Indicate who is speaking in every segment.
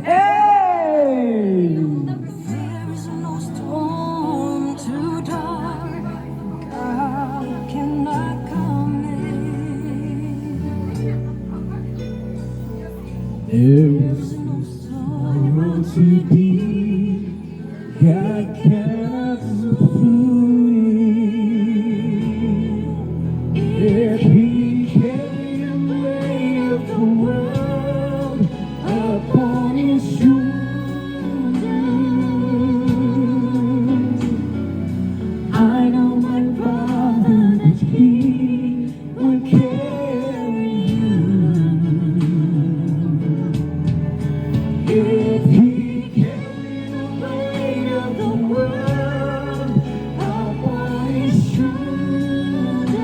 Speaker 1: Hey!
Speaker 2: There is no storm too dark, God cannot come in.
Speaker 1: There is no sorrow too deep, God cannot subdue it. If He carried the weight of the world upon His shoulders, I know my Father that He will carry you. If He carried the weight of the world upon His shoulders,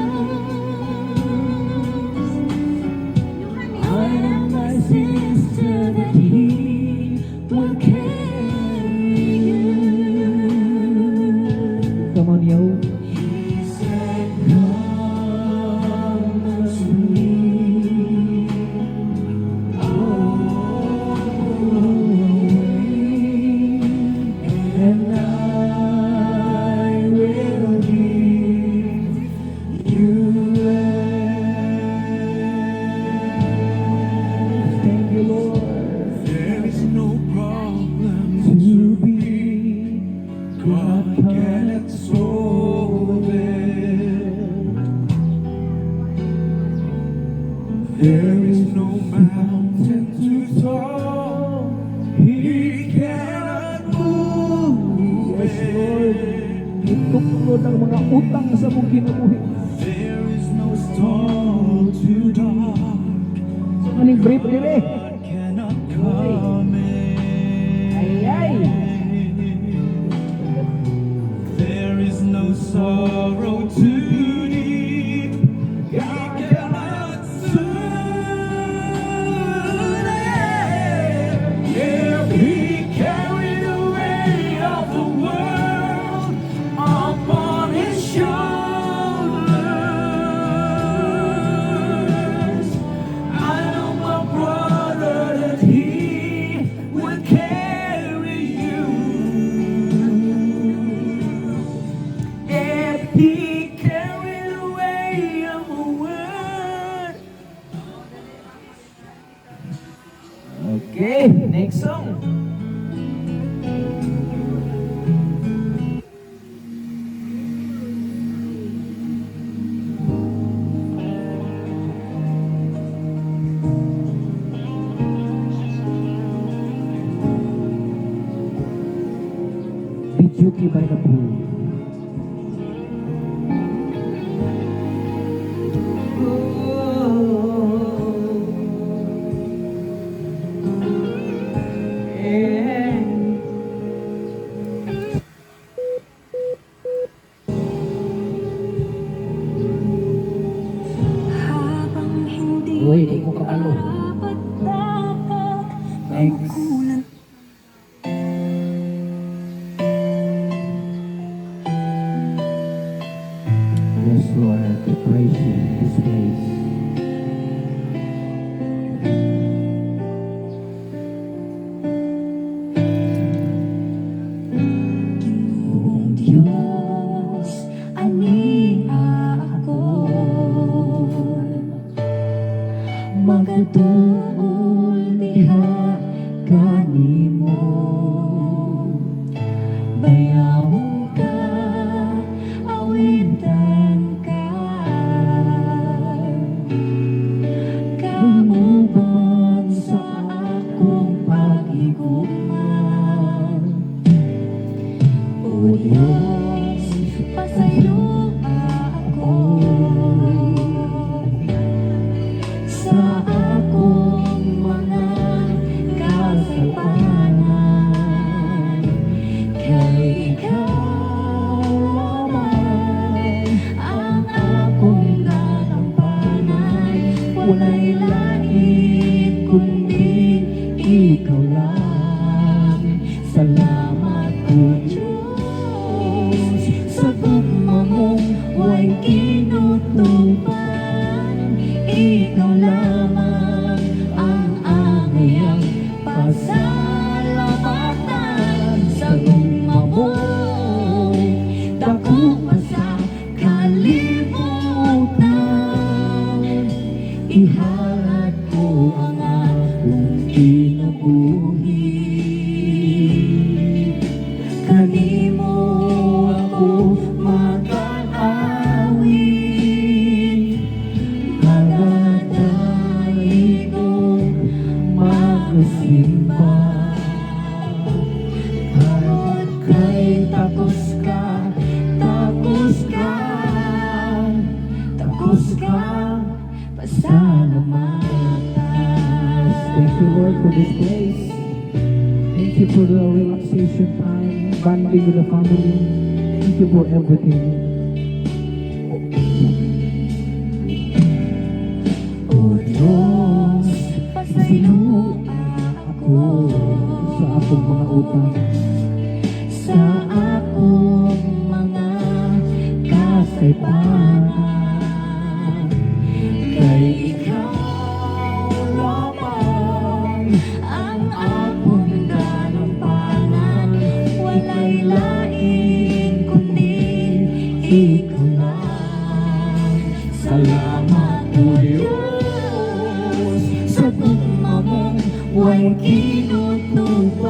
Speaker 1: I am my sister that He will carry you. Come on, yo. He said, come unto me. And I will give you rest. Thank you, Lord.
Speaker 3: There is no problem
Speaker 1: To be
Speaker 3: God cannot solve it. There is no mountain too tall He cannot move
Speaker 1: Yes, Lord.
Speaker 3: it.
Speaker 1: Ituklod ang mga utang sa mong kinabuhi.
Speaker 3: There is no storm too dark
Speaker 1: Maning brief dire.
Speaker 3: God cannot come
Speaker 1: Ay, ay.
Speaker 3: in. There is no sorrow too deep God cannot soothe it. If He carried the weight of the world upon His shoulders, I know my brother that He will carry you. If He carried the weight of the world.
Speaker 1: Okay, next song. Bijuki by the pool.
Speaker 2: Habang hindi
Speaker 1: Uy, di ko kabalo.
Speaker 2: dapat
Speaker 1: Next.
Speaker 2: makulan.
Speaker 1: Yes, Lord, we praise you in this place.
Speaker 2: Ginoong Diyos, ani ako magatuol diha kanimo, bayawon ka, awitan ka, kamuban sa akong pag-higuman. O Diyos, pasaylo ako sa akong mga kasalanan. Kay Ikaw lamang ang akong ganampanan. Wala'y langit kundi Ikaw lang. Salamat po Diyos sa pagmamong huwag kinutupan. Ikaw lamang ang aming pasal. kanimo ako mag-aawit, magadaig ko magsimba. Karon kay tapos ka, pasalamatan.
Speaker 1: Thank you, Lord, for this place. Thank you for the relaxation time, bonding with the family. Thank you for everything.
Speaker 2: O Diyos, pasiluan ako
Speaker 1: Sa akong mga utang,
Speaker 2: sa akong mga kasaypanan. Kay ikaw lamang ang akong ganampanan. Walay lain kundi ikaw lang. Salamat o Diyos sa tugma mong way kinutuban.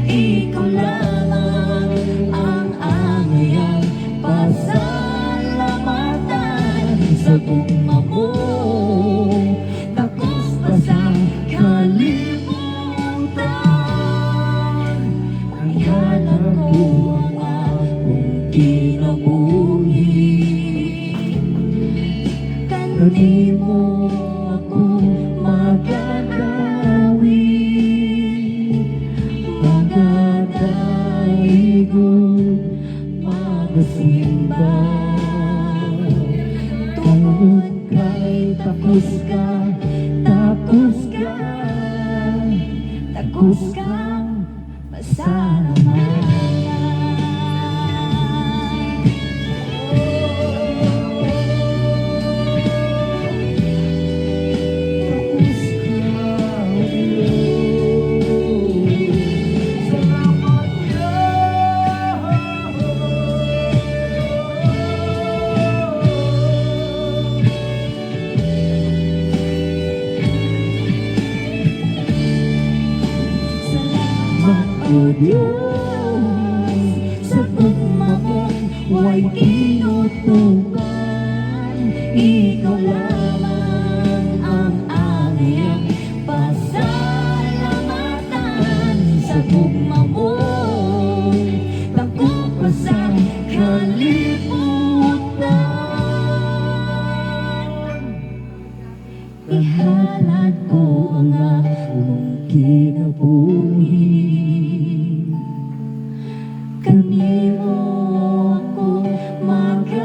Speaker 2: Ikaw lamang ang aming pasalamatan. Sa tugma mo takos pa sa kalibutan. Ihanan ko ang akong kinabuhi. Kanimo ako magagawin, magadaigog magsimba. Tungod kay takos ka, pasalamatan. O Diyos, sa tugma mong way kinutuban. Ikaw lamang ang aming pasalamatan. Sa tugma mo takot pa sa kalibutan. Ihalad ko ang akong kinabuhi. Kanimo ako mag-aawit,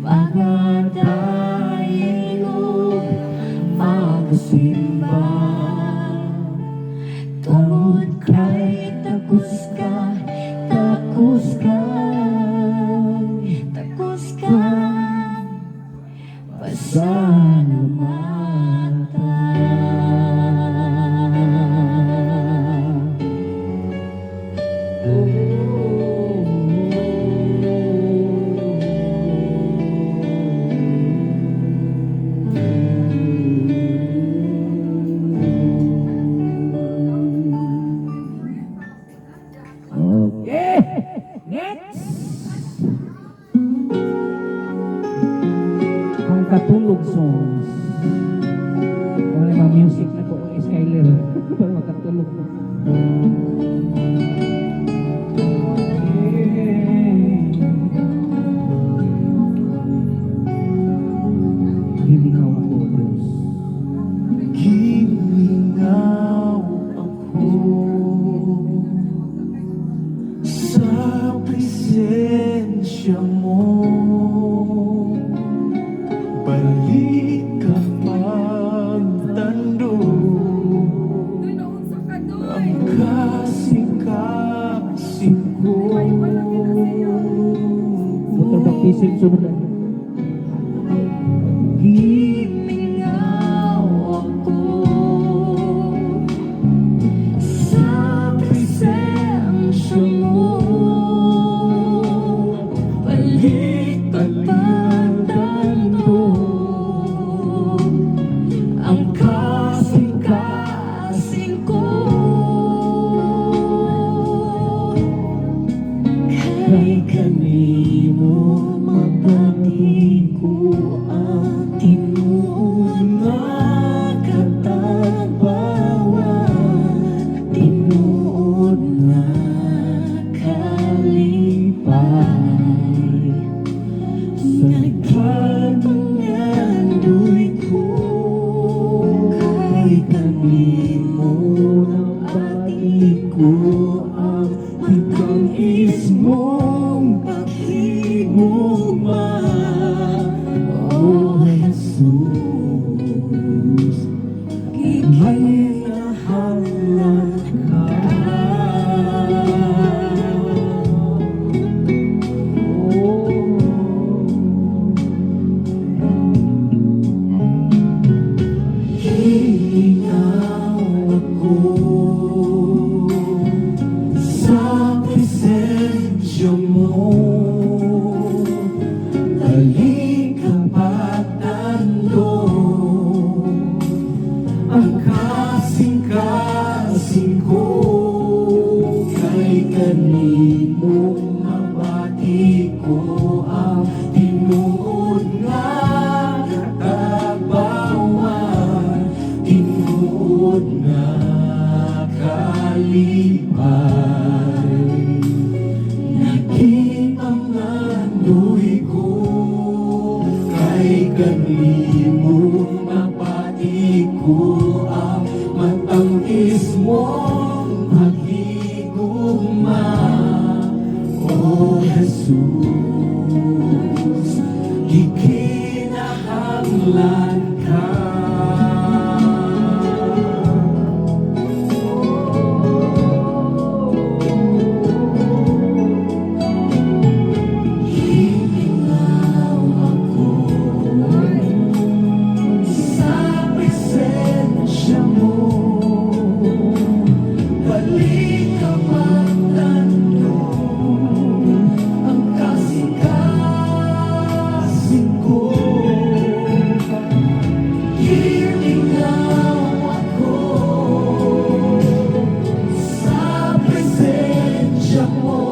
Speaker 2: magadaigog magsimba. Tungod kay takos ka, pasalamatan.
Speaker 1: okay, next. Ang katulog songs. Wala mga music na po, Skyler. Para makatulog. Hilingaw ako, Diyos.
Speaker 3: Hilingaw ako sa presensya mo. Balik ka magtando ang kasing
Speaker 2: ang kasing-kasing ko kay kanimong mabati ko ang tinuod nga katabawan, tinuod nga kalipay. Naging panganuy ko kay kanimong mabati ko ang matangis mong pag-igugma, O Jesus, ikinahanglan ka. Hiningaw ako sa presensya mo, balik ka magtanong ang kasing-kasing ko. Hiningaw ako sa presensya mo,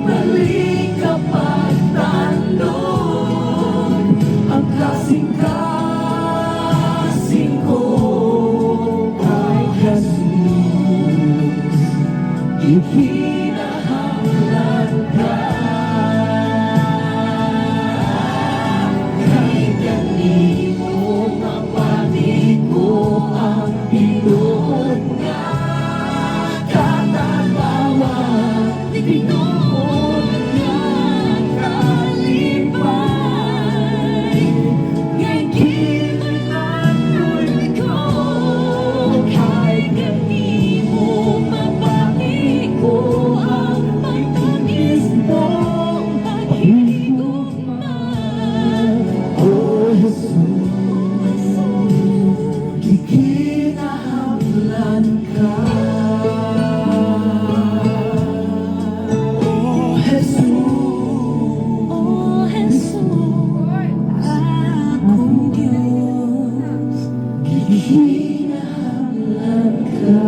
Speaker 2: balik ka magtanong ang kasing-kasing ko kay Jesus, ikinahanglan ka. Kay kanimong mabati ko ang tinuod nga katabawan, tinuod nga kalipay. Ngay kinahanglan ko kay kanimong mabati ko ang matangis mong pag-igugma, O Jesus, ikinahanglan ka. O Jesus, akong Diyos, ikinahanglan ka.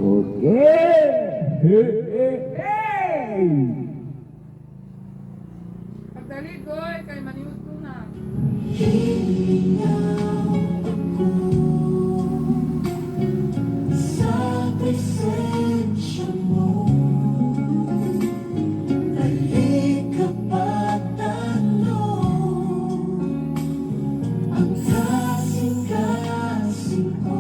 Speaker 1: Okay! Hey, hey, hey!
Speaker 3: Pagdali ko, kay maniwag ko na.
Speaker 2: Sa presensya mo, balik ka magtanong ang kasing-kasing ko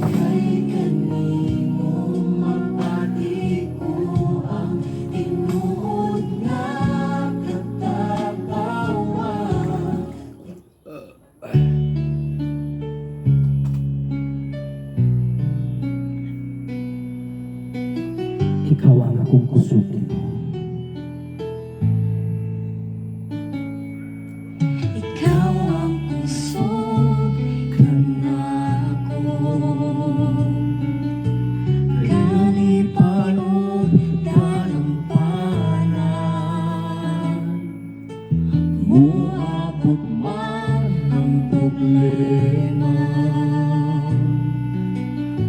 Speaker 2: kay kanimong mabati ko ang tinuod nga katabawan.
Speaker 1: Ikaw ang akong kusukin.
Speaker 2: Ikaw ang kusog kanako, kalipay o dalampanan, muabot man ang problema,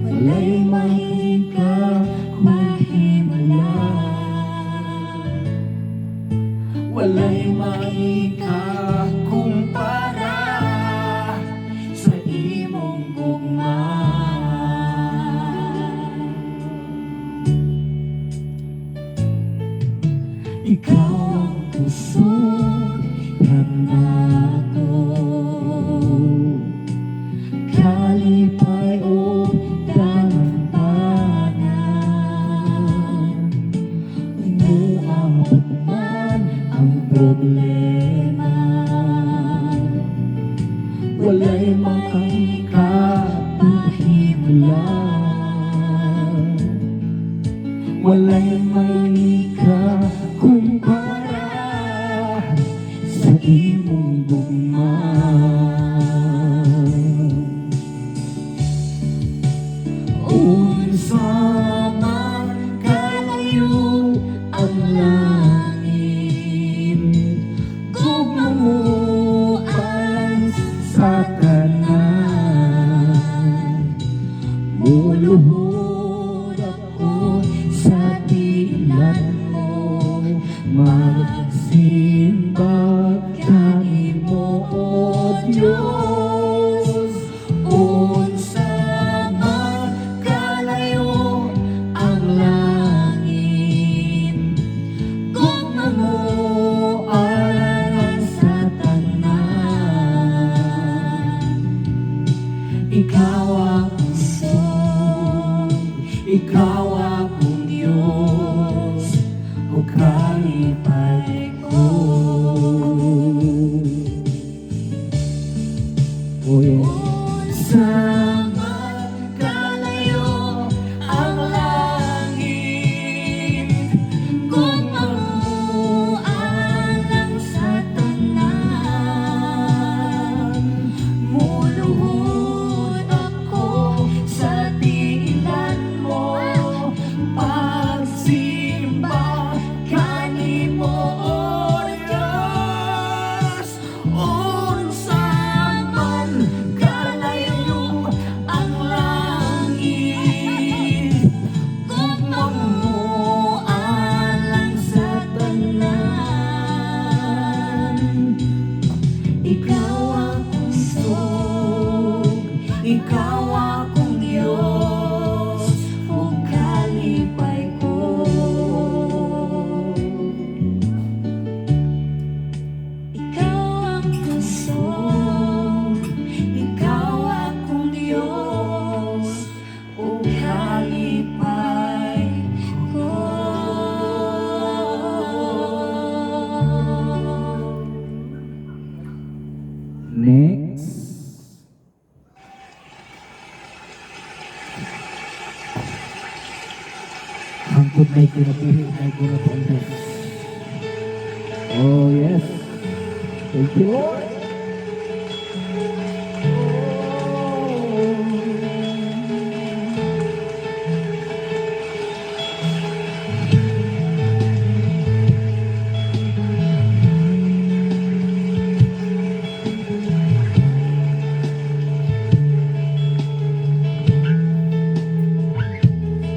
Speaker 2: walay mahika mahimalan, walay mahika kumpara sa imong gugma. Ikaw ang kusog kanako, kalipay o dalampanan, umuabot man ang problema, walay makakapahimlan, walay mahika kumpara sa imong gugma. Unsa man kalayo ang langit, magsimba kanimo o Diyos. Unsa man kalayo ang langit, kung mamualan sa tanan. Ikaw ang pusong, ikaw akong Diyos, o kalipay ko.
Speaker 1: Oh yeah.
Speaker 2: Sama kalayo ang langit, kung mamualang sa tanan. Muluhod ako sa tiilan mo, pagsimba kanimo o Diyos. Unsa man kalayo ang langit, kung mamualang sa tanan. Ikaw ang pusong, ikaw akong Diyos, o kalipay ko. Ikaw ang pusong, ikaw akong Diyos, o kalipay ko.
Speaker 1: Next. Hangtod may kinapuhi, may kinapuantes. Oh yes. Thank you, Lord.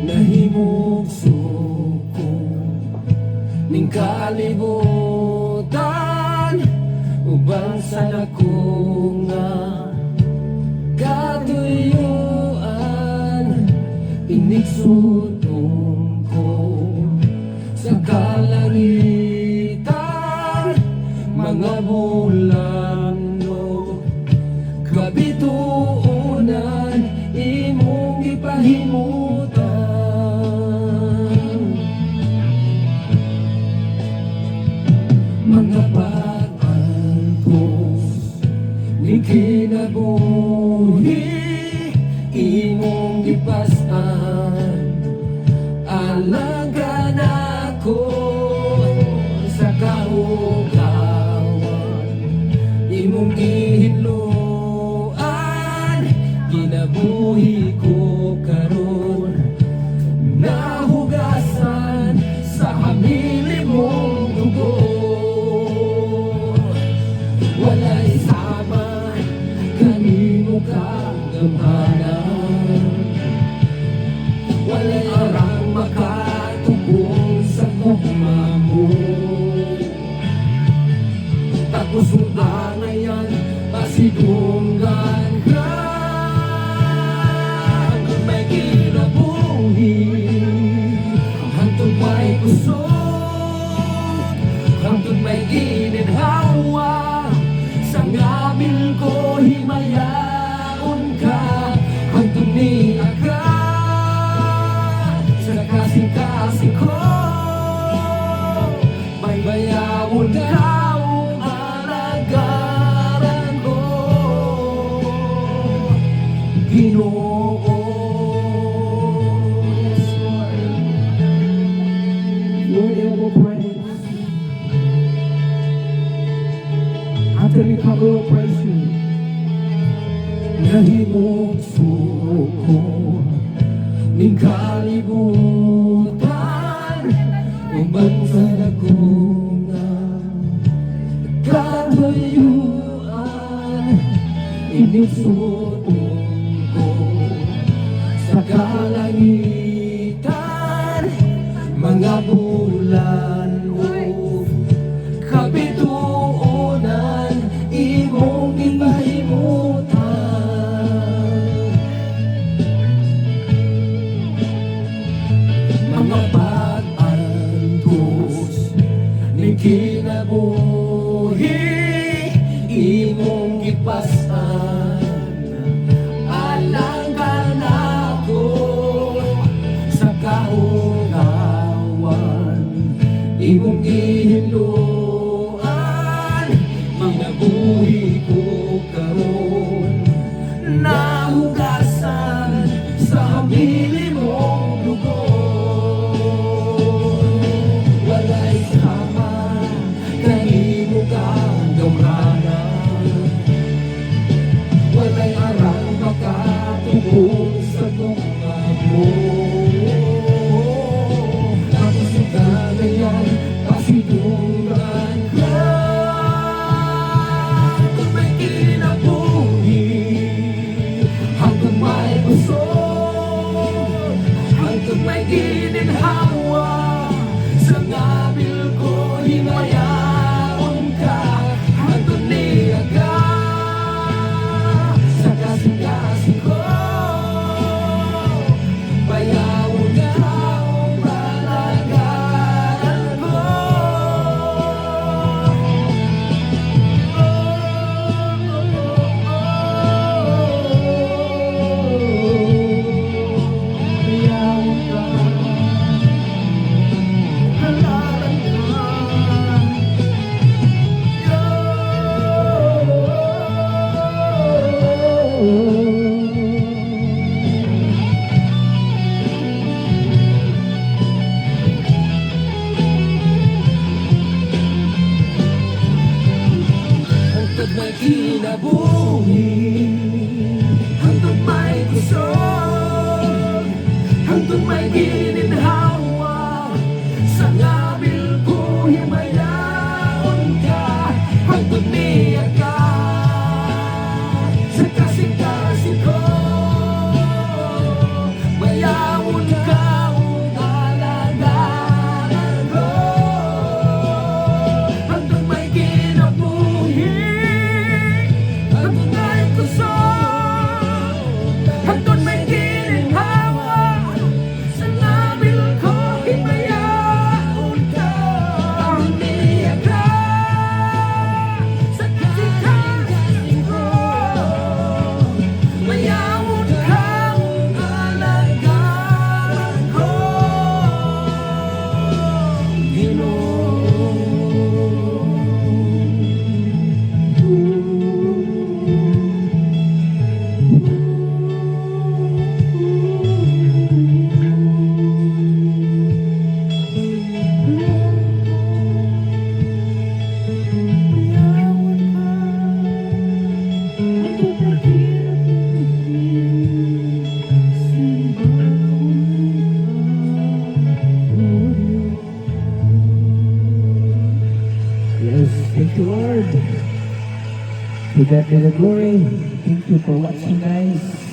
Speaker 2: Nahimog suko ning kalibutan, uban sa dako nga katuyuan. Inigsutong ko sa kalangitan, mga bulan no kabituunan imong ipahimutan. Mga pag-antos ni kinabuhi imong gipasan, alang ka nako sa kaugawan, imong gihidloan. Kinabuhi ko karon nahugasan sa hamili mong dugo. Walay sama kanimo kagamhanan, walay arang makatubong sa gugma mo. Tapos na yan, pasidunggan ka. Hanggang may kinabuhi, hanggang may kusog, hanggang may ginidhawa. Sa ngabil ko himayaon ka, hanggang niya ka. Sa kasing-kasing ko, may bayawon ka.
Speaker 1: Worthy of all praise. After we come, we will praise you.
Speaker 2: Nahimog suko ning kalibutan, uban sa dako nga katuyuan. Inisutong ko sa kalangitan, mga bulan o Ning kinabuhi imong gipasan, alang ka nako sa kaugawan. Imong gihinduan, minabuhi ko karon, nahugasan sa hamili mong dugo. Walay sama, kanimo kang gamhanan, walay arang makatubog sa tunga mo. Nakasugalayan, pasidungan ka. Kung may kinabuhi, hanggang may usod, hanggang may gininhawa, sa ngabil ko himayaon ka, hanggang niya ka sa kasing-kasing ko. Bayawon ka ang palagaran ko. Bayawon ka, halalan ka. Hanggang may kinabuhi, hanggang may kusog, hanggang may gininhawa, sa ngabil ko himayaon ka, hanggang niya ka sa kasing-kasing ko. Bayawon ka ang kalagaran ko, hanggang may kinabuhi, hanggang may kusog, hanggang may gininhawa, sa ngabil ko himayaon ka, hanggang niya ka sa kasing-kasing ko. Bayawon ka ang kalagaran ko,
Speaker 1: Yes, thank you, Lord. To God be the glory. Thank you for watching, guys.